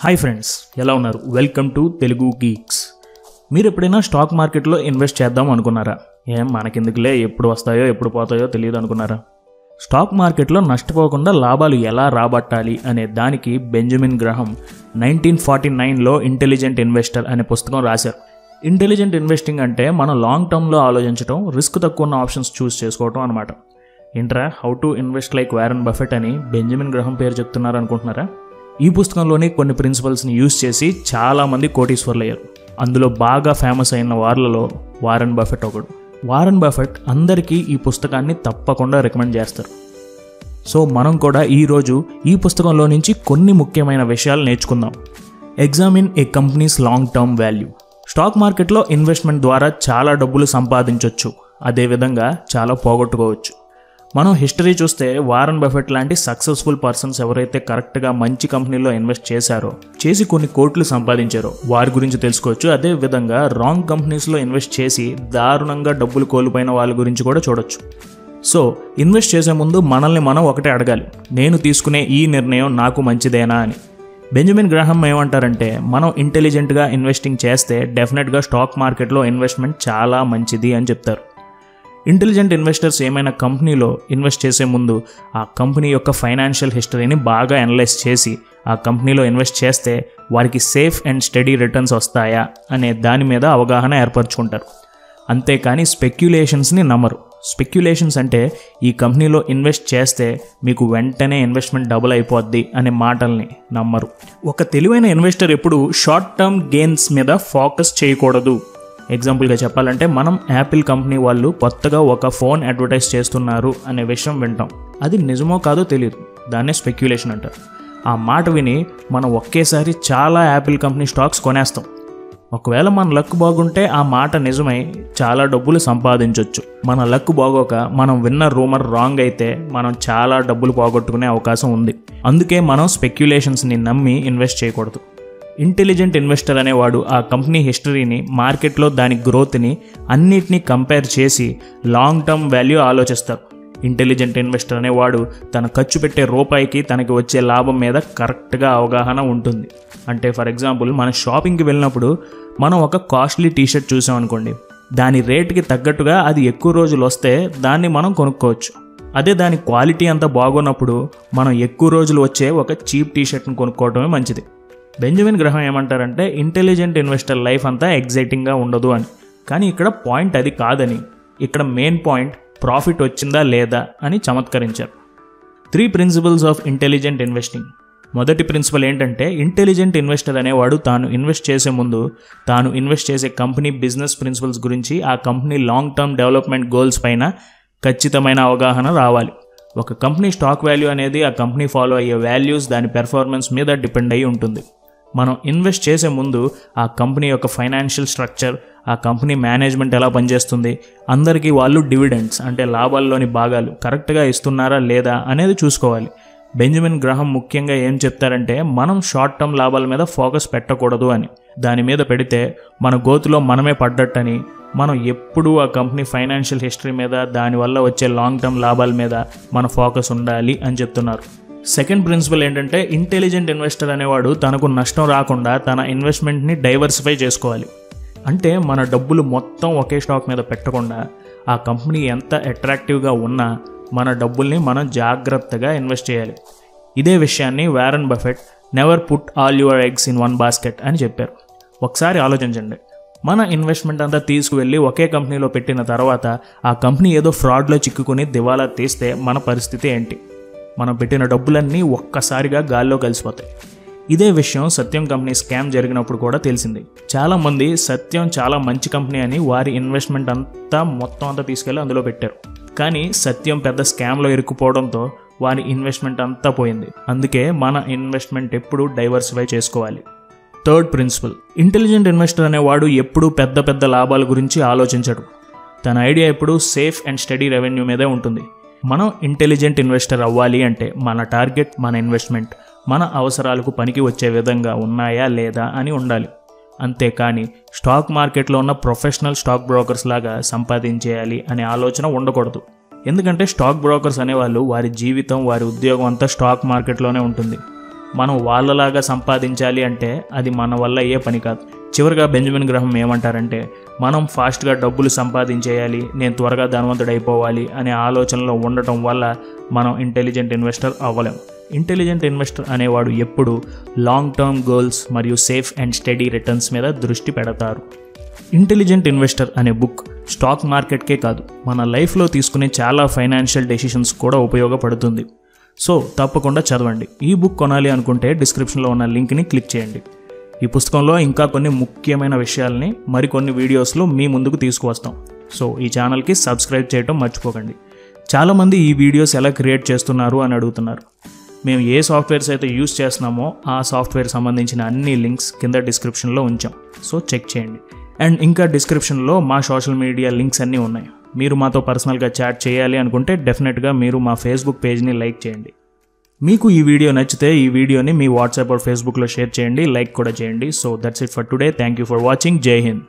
Hi friends, ఎలా ఉన్నారు? Welcome to Telugu Geeks. మీరు ఎప్పుడైనా స్టాక్ మార్కెట్లో ఇన్వెస్ట్ చేద్దాం అనుకున్నారా? మనకెందుకులే, ఎప్పుడు వస్తాయో ఎప్పుడు పోతాయో తెలియదు అనుకున్నారా? స్టాక్ మార్కెట్లో నష్టపోకుండా లాభాలు ఎలా రాబట్టాలి అనే దానికి బెంజమిన్ గ్రహం 1949లో ఇంటెలిజెంట్ ఇన్వెస్టర్ అనే పుస్తకం రాశారు. ఇంటెలిజెంట్ ఇన్వెస్టింగ్ అంటే మనం లాంగ్ టర్మ్లో ఆలోచించడం, రిస్క్ తక్కువ ఉన్న ఆప్షన్స్ చూస్ చేసుకోవటం అనమాట. ఏంట్రా, how to invest like Warren Buffett అని బెంజమిన్ గ్రహం పేరు చెప్తున్నారు అనుకుంటున్నారా? ఈ పుస్తకంలోని కొన్ని ప్రిన్సిపల్స్ని యూజ్ చేసి చాలామంది కోటీశ్వర్లు అయ్యారు. అందులో బాగా ఫేమస్ అయిన వార్లలో వారెన్ బఫెట్ ఒకడు. వారెన్ బఫెట్ అందరికీ ఈ పుస్తకాన్ని తప్పకుండా రికమెండ్ చేస్తారు. సో మనం కూడా ఈరోజు ఈ పుస్తకంలో నుంచి కొన్ని ముఖ్యమైన విషయాలు నేర్చుకుందాం. Examine a companies long term value. Stock మార్కెట్లో ఇన్వెస్ట్మెంట్ ద్వారా చాలా డబ్బులు సంపాదించవచ్చు, అదేవిధంగా చాలా పోగొట్టుకోవచ్చు. మనం హిస్టరీ చూస్తే వారెన్ బఫెట్ లాంటి సక్సెస్ఫుల్ పర్సన్స్ ఎవరైతే కరెక్ట్గా మంచి కంపెనీలో ఇన్వెస్ట్ చేసి కొన్ని కోట్లు సంపాదించారో వారి గురించి తెలుసుకోవచ్చు. అదే విధంగా రాంగ్ కంపెనీస్లో ఇన్వెస్ట్ చేసి దారుణంగా డబ్బులు కోల్పోయిన వాళ్ళ గురించి కూడా చూడొచ్చు. సో ఇన్వెస్ట్ చేసే ముందు మనల్ని మనం ఒకటే అడగాలి, నేను తీసుకునే ఈ నిర్ణయం నాకు మంచిదేనా అని. బెంజమిన్ గ్రహం ఏమంటారంటే, మనం ఇంటెలిజెంట్గా ఇన్వెస్టింగ్ చేస్తే డెఫినెట్గా స్టాక్ మార్కెట్లో ఇన్వెస్ట్మెంట్ చాలా మంచిది అని చెప్తారు. ఇంటెలిజెంట్ ఇన్వెస్టర్స్ ఏమైనా కంపెనీలో ఇన్వెస్ట్ చేసే ముందు ఆ కంపెనీ యొక్క ఫైనాన్షియల్ హిస్టరీని బాగా అనలైజ్ చేసి ఆ కంపెనీలో ఇన్వెస్ట్ చేస్తే వారికి సేఫ్ అండ్ స్టడీ రిటర్న్స్ వస్తాయా అనే దాని మీద అవగాహన ఏర్పరచుకుంటారు. అంతేకాని స్పెక్యులేషన్స్ని నమ్మరు. స్పెక్యులేషన్స్ అంటే ఈ కంపెనీలో ఇన్వెస్ట్ చేస్తే మీకు వెంటనే ఇన్వెస్ట్మెంట్ డబుల్ అయిపోద్ది అనే మాటల్ని నమ్మరు. ఒక తెలివైన ఇన్వెస్టర్ ఎప్పుడు షార్ట్ టర్మ్ గెయిన్స్ మీద ఫోకస్ చేయకూడదు. ఎగ్జాంపుల్గా చెప్పాలంటే, మనం యాపిల్ కంపెనీ వాళ్ళు కొత్తగా ఒక ఫోన్ అడ్వర్టైజ్ చేస్తున్నారు అనే విషయం వింటాం. అది నిజమో కాదో తెలియదు, దాన్నే స్పెక్యులేషన్ అంటారు. ఆ మాట విని మనం ఒకేసారి చాలా యాపిల్ కంపెనీ స్టాక్స్ కొనేస్తాం. ఒకవేళ మన లక్ బాగుంటే ఆ మాట నిజమై చాలా డబ్బులు సంపాదించవచ్చు. మన లక్ బాగోక మనం విన్న రూమర్ రాంగ్ అయితే మనం చాలా డబ్బులు పోగొట్టుకునే అవకాశం ఉంది. అందుకే మనం స్పెక్యులేషన్స్ని నమ్మి ఇన్వెస్ట్ చేయకూడదు. ఇంటెలిజెంట్ ఇన్వెస్టర్ అనేవాడు ఆ కంపెనీ హిస్టరీని, మార్కెట్లో దాని గ్రోత్ని అన్నిటినీ కంపేర్ చేసి లాంగ్ టర్మ్ వాల్యూ ఆలోచిస్తారు. ఇంటెలిజెంట్ ఇన్వెస్టర్ అనేవాడు తన ఖర్చు పెట్టే రూపాయికి తనకి వచ్చే లాభం మీద కరెక్ట్గా అవగాహన ఉంటుంది. అంటే ఫర్ ఎగ్జాంపుల్, మన షాపింగ్కి వెళ్ళినప్పుడు మనం ఒక కాస్ట్లీ టీషర్ట్ చూసామనుకోండి, దాని రేటుకి తగ్గట్టుగా అది ఎక్కువ రోజులు వస్తే దాన్ని మనం కొనుక్కోవచ్చు. అదే దాని క్వాలిటీ అంతా బాగున్నప్పుడు మనం ఎక్కువ రోజులు వచ్చే ఒక చీప్ టీషర్ట్ని కొనుక్కోవడమే మంచిది. బెంజమిన్ గ్రహం ఏమంటారంటే, ఇంటెలిజెంట్ ఇన్వెస్టర్ లైఫ్ అంతా ఎగ్జైటింగ్గా ఉండదు అని. కానీ ఇక్కడ పాయింట్ అది కాదని, ఇక్కడ మెయిన్ పాయింట్ ప్రాఫిట్ వచ్చిందా లేదా అని చమత్కరించారు. 3 ప్రిన్సిపల్స్ ఆఫ్ ఇంటెలిజెంట్ ఇన్వెస్టింగ్. మొదటి ప్రిన్సిపల్ ఏంటంటే, ఇంటెలిజెంట్ ఇన్వెస్టర్ అనేవాడు తాను ఇన్వెస్ట్ చేసే ముందు తాను ఇన్వెస్ట్ చేసే కంపెనీ బిజినెస్ ప్రిన్సిపల్స్ గురించి, ఆ company long term development goals పైన ఖచ్చితమైన అవగాహన రావాలి. ఒక కంపెనీ స్టాక్ వాల్యూ అనేది ఆ కంపెనీ ఫాలో అయ్యే వాల్యూస్, దాని పెర్ఫార్మెన్స్ మీద డిపెండ్ అయ్యి ఉంటుంది. మనం ఇన్వెస్ట్ చేసే ముందు ఆ కంపెనీ యొక్క ఫైనాన్షియల్ స్ట్రక్చర్, ఆ కంపెనీ మేనేజ్మెంట్ ఎలా పనిచేస్తుంది, అందరికీ వాళ్ళు డివిడెండ్స్ అంటే లాభాల్లోని భాగాలు కరెక్ట్గా ఇస్తున్నారా లేదా అనేది చూసుకోవాలి. బెంజమిన్ గ్రహం ముఖ్యంగా ఏం చెప్తారంటే, మనం షార్ట్ టర్మ్ లాభాల మీద ఫోకస్ పెట్టకూడదు అని. దాని మీద పెడితే మన గోతులో మనమే పడ్డట్టని, మనం ఎప్పుడూ ఆ కంపెనీ ఫైనాన్షియల్ హిస్టరీ మీద, దానివల్ల వచ్చే లాంగ్ టర్మ్ లాభాల మీద మన ఫోకస్ ఉండాలి అని చెప్తున్నారు. సెకండ్ ప్రిన్సిపల్ ఏంటంటే, ఇంటెలిజెంట్ ఇన్వెస్టర్ అనేవాడు తనకు నష్టం రాకుండా తన ఇన్వెస్ట్మెంట్ని డైవర్సిఫై చేసుకోవాలి. అంటే మన డబ్బులు మొత్తం ఒకే స్టాక్ మీద పెట్టకుండా, ఆ కంపెనీ ఎంత అట్రాక్టివ్గా ఉన్నా మన డబ్బుల్ని మనం జాగ్రత్తగా ఇన్వెస్ట్ చేయాలి. ఇదే విషయాన్ని Warren Buffett never put all your eggs in one basket అని చెప్పారు. ఒకసారి ఆలోచించండి, మన ఇన్వెస్ట్మెంట్ అంతా తీసుకువెళ్ళి ఒకే కంపెనీలో పెట్టిన తర్వాత ఆ కంపెనీ ఏదో ఫ్రాడ్లో చిక్కుకుని దివాలా తీస్తే మన పరిస్థితి ఏంటి? మనం పెట్టిన డబ్బులన్నీ ఒక్కసారిగా గాల్లో కలిసిపోతాయి. ఇదే విషయం సత్యం కంపెనీ స్కామ్ జరిగినప్పుడు కూడా తెలిసింది. చాలామంది సత్యం చాలా మంచి కంపెనీ అని వారి ఇన్వెస్ట్మెంట్ మొత్తం అంతా తీసుకెళ్ళి అందులో పెట్టారు. కానీ సత్యం పెద్ద స్కామ్లో ఇరుక్కుపోవడంతో వారి ఇన్వెస్ట్మెంట్ అంతా పోయింది. అందుకే మన ఇన్వెస్ట్మెంట్ ఎప్పుడూ డైవర్సిఫై చేసుకోవాలి. థర్డ్ ప్రిన్సిపల్, ఇంటెలిజెంట్ ఇన్వెస్టర్ అనేవాడు ఎప్పుడూ పెద్ద పెద్ద లాభాల గురించి ఆలోచించడు. తన ఐడియా ఎప్పుడూ సేఫ్ అండ్ స్టడీ రెవెన్యూ మీదే ఉంటుంది. మనం ఇంటెలిజెంట్ ఇన్వెస్టర్ అవ్వాలి అంటే మన టార్గెట్, మన ఇన్వెస్ట్మెంట్ మన అవసరాలకు పనికి వచ్చే విధంగా ఉన్నాయా లేదా అని ఉండాలి. అంతేకాని స్టాక్ మార్కెట్లో ఉన్న ప్రొఫెషనల్ స్టాక్ బ్రోకర్స్ లాగా సంపాదించేయాలి అనే ఆలోచన ఉండకూడదు. ఎందుకంటే స్టాక్ బ్రోకర్స్ అనేవాళ్ళు వారి జీవితం, వారి ఉద్యోగం అంతా స్టాక్ మార్కెట్లోనే ఉంటుంది. మనం వాళ్ళలాగా సంపాదించాలి అంటే అది మన వల్ల అయ్యే పని కాదు. చివరిగా బెంజమిన్ గ్రహం ఏమంటారంటే, మనం ఫాస్ట్గా డబ్బులు సంపాదించేయాలి, నేను త్వరగా ధనవంతుడైపోవాలి అనే ఆలోచనలో ఉండటం వల్ల మనం ఇంటెలిజెంట్ ఇన్వెస్టర్ అవ్వలేం. ఇంటెలిజెంట్ ఇన్వెస్టర్ అనేవాడు ఎప్పుడు లాంగ్ టర్మ్ గోల్స్ మరియు సేఫ్ అండ్ స్టడీ రిటర్న్స్ మీద దృష్టి పెడతారు. ఇంటెలిజెంట్ ఇన్వెస్టర్ అనే బుక్ స్టాక్ మార్కెట్కే కాదు, మన లైఫ్లో తీసుకునే చాలా ఫైనాన్షియల్ డెసిషన్స్ కూడా ఉపయోగపడుతుంది. సో తప్పకుండా చదవండి. ఈ బుక్ కొనాలి అనుకుంటే డిస్క్రిప్షన్లో ఉన్న లింక్ని క్లిక్ చేయండి. ఈ పుస్తకంలో ఇంకా కొన్ని ముఖ్యమైన విషయాల్ని మరికొన్ని వీడియోస్లో మీ ముందుకు తీసుకువస్తాం. సో ఈ ఛానల్కి సబ్స్క్రైబ్ చేయడం మర్చిపోకండి. చాలామంది ఈ వీడియోస్ ఎలా క్రియేట్ చేస్తున్నారు అని అడుగుతున్నారు. మేము ఏ సాఫ్ట్వేర్స్ అయితే యూస్ చేస్తున్నామో ఆ సాఫ్ట్వేర్ సంబంధించిన అన్ని లింక్స్ కింద డిస్క్రిప్షన్లో ఉంచాం. సో చెక్ చేయండి. అండ్ ఇంకా డిస్క్రిప్షన్లో మా సోషల్ మీడియా లింక్స్ అన్నీ ఉన్నాయి. మీరు మాతో పర్సనల్గా చాట్ చేయాలి అనుకుంటే డెఫినెట్గా మీరు మా ఫేస్బుక్ పేజ్ని లైక్ చేయండి. మీకు ఈ వీడియో నచ్చితే ఈ వీడియోని మీ వాట్సాప్ ఆర్ ఫేస్బుక్లో షేర్ చేయండి, లైక్ కూడా చేయండి. So that's it for today. Thank you for watching. జై హింద్.